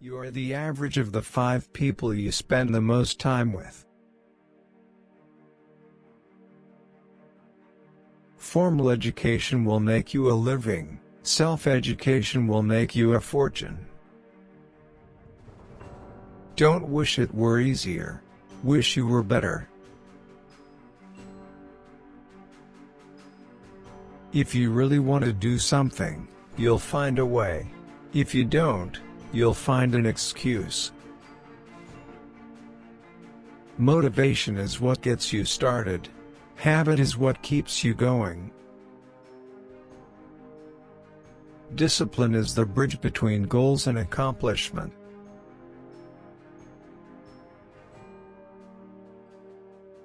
You are the average of the 5 people you spend the most time with. Formal education will make you a living, self-education will make you a fortune. Don't wish it were easier. Wish you were better. If you really want to do something, you'll find a way. If you don't, you'll find an excuse. Motivation is what gets you started. Habit is what keeps you going. Discipline is the bridge between goals and accomplishment.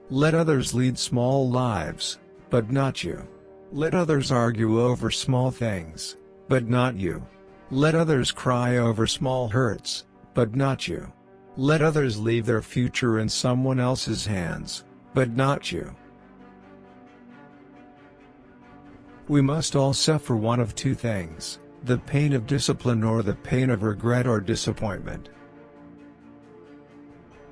Let others lead small lives, but not you. Let others argue over small things, but not you. Let others cry over small hurts, but not you. Let others leave their future in someone else's hands, but not you. We must all suffer one of 2 things, the pain of discipline or the pain of regret or disappointment.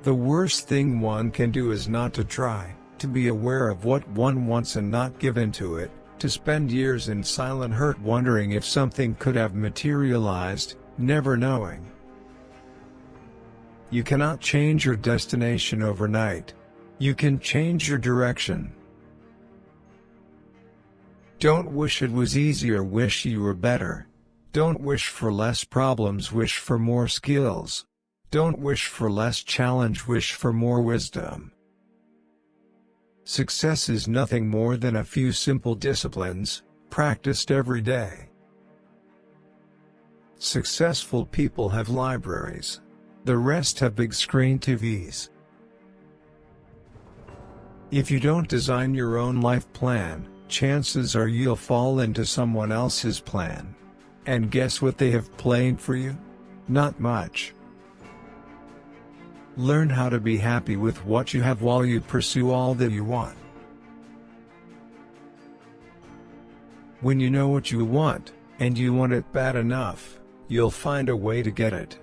The worst thing one can do is not to try, to be aware of what one wants and not give in to it, to spend years in silent hurt wondering if something could have materialized, never knowing. You cannot change your destination overnight. You can change your direction. Don't wish it was easier, wish you were better. Don't wish for less problems, wish for more skills. Don't wish for less challenge, wish for more wisdom. Success is nothing more than a few simple disciplines, practiced every day. Successful people have libraries. The rest have big screen TVs. If you don't design your own life plan, chances are you'll fall into someone else's plan. And guess what they have planned for you? Not much. Learn how to be happy with what you have while you pursue all that you want. When you know what you want, and you want it bad enough, you'll find a way to get it.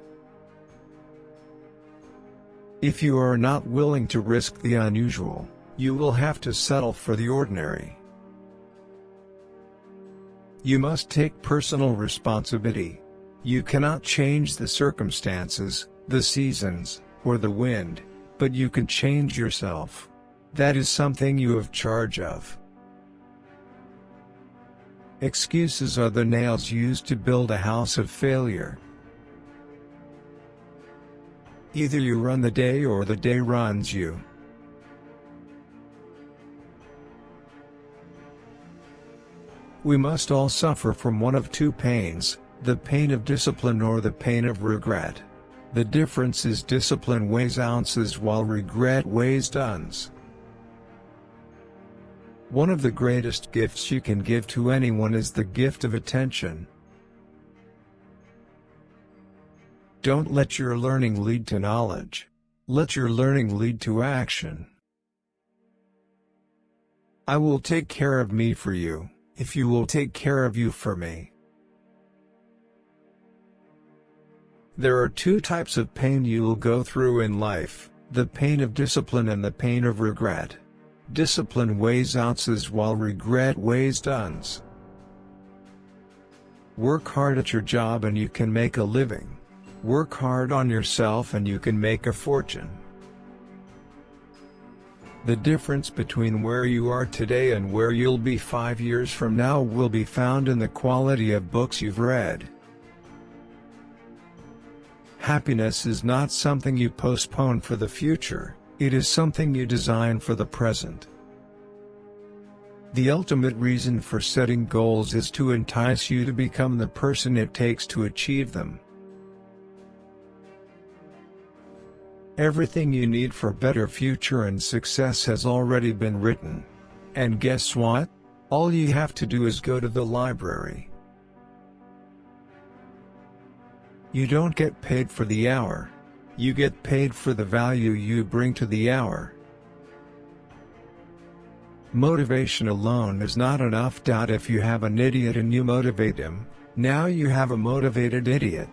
If you are not willing to risk the unusual, you will have to settle for the ordinary. You must take personal responsibility. You cannot change the circumstances, the seasons, or the wind, but you can change yourself. That is something you have charge of. Excuses are the nails used to build a house of failure. Either you run the day or the day runs you. We must all suffer from one of 2 pains, the pain of discipline or the pain of regret. The difference is discipline weighs ounces while regret weighs tons. One of the greatest gifts you can give to anyone is the gift of attention. Don't let your learning lead to knowledge. Let your learning lead to action. I will take care of me for you, if you will take care of you for me. There are 2 types of pain you will go through in life, the pain of discipline and the pain of regret. Discipline weighs ounces while regret weighs tons. Work hard at your job and you can make a living. Work hard on yourself and you can make a fortune. The difference between where you are today and where you'll be 5 years from now will be found in the quality of books you've read. Happiness is not something you postpone for the future, it is something you design for the present. The ultimate reason for setting goals is to entice you to become the person it takes to achieve them. Everything you need for a better future and success has already been written. And guess what? All you have to do is go to the library. You don't get paid for the hour. You get paid for the value you bring to the hour. Motivation alone is not enough. If you have an idiot and you motivate him, now you have a motivated idiot.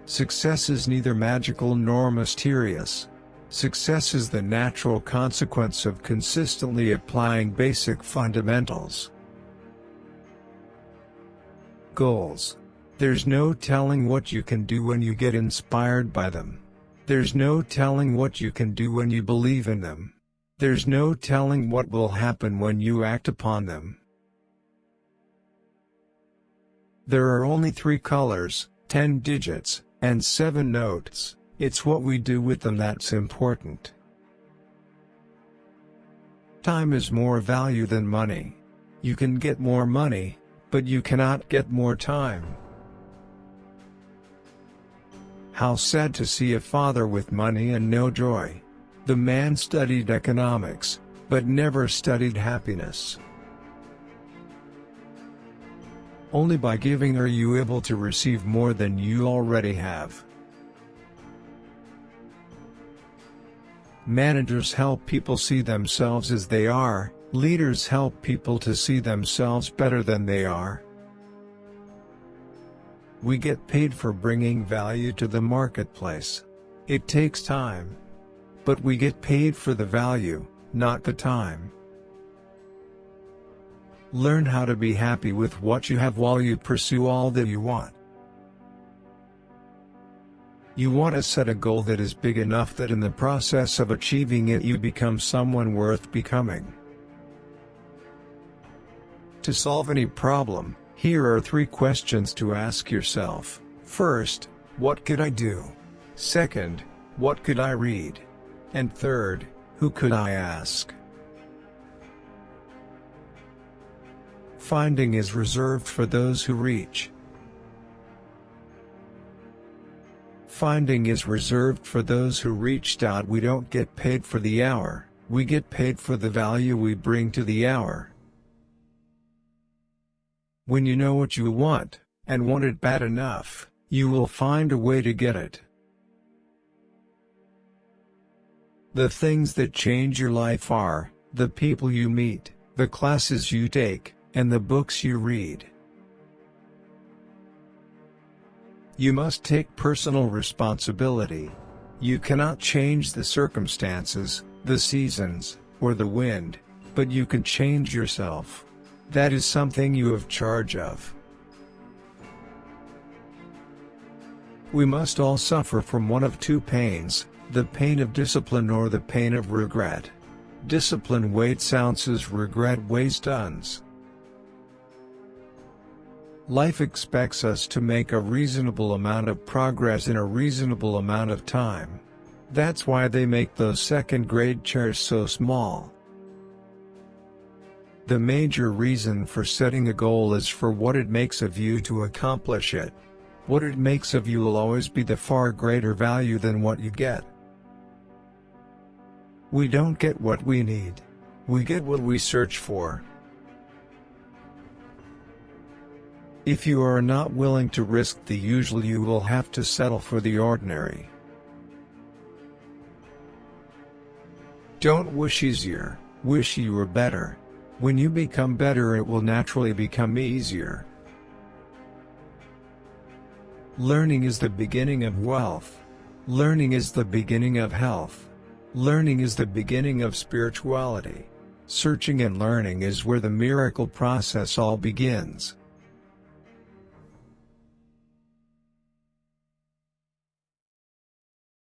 Success is neither magical nor mysterious. Success is the natural consequence of consistently applying basic fundamentals. Goals. There's no telling what you can do when you get inspired by them. There's no telling what you can do when you believe in them. There's no telling what will happen when you act upon them. There are only 3 colors, 10 digits, and 7 notes. It's what we do with them that's important. Time is more value than money. You can get more money, but you cannot get more time. How sad to see a father with money and no joy. The man studied economics, but never studied happiness. Only by giving are you able to receive more than you already have. Managers help people see themselves as they are, leaders help people to see themselves better than they are. We get paid for bringing value to the marketplace. It takes time. But we get paid for the value, not the time. Learn how to be happy with what you have while you pursue all that you want. You want to set a goal that is big enough that in the process of achieving it you become someone worth becoming. To solve any problem, here are 3 questions to ask yourself. First, what could I do? Second, what could I read? And third, who could I ask? Finding is reserved for those who reach. Finding is reserved for those who reached out. We don't get paid for the hour, we get paid for the value we bring to the hour. When you know what you want, and want it bad enough, you will find a way to get it. The things that change your life are the people you meet, the classes you take, and the books you read. You must take personal responsibility. You cannot change the circumstances, the seasons, or the wind, but you can change yourself. That is something you have charge of. We must all suffer from one of 2 pains, the pain of discipline or the pain of regret. Discipline weighs ounces, regret weighs tons. Life expects us to make a reasonable amount of progress in a reasonable amount of time. That's why they make those second-grade chairs so small. The major reason for setting a goal is for what it makes of you to accomplish it. What it makes of you will always be the far greater value than what you get. We don't get what we need. We get what we search for. If you are not willing to risk the usual, you will have to settle for the ordinary. Don't wish easier, wish you were better. When you become better, it will naturally become easier. Learning is the beginning of wealth. Learning is the beginning of health. Learning is the beginning of spirituality. Searching and learning is where the miracle process all begins.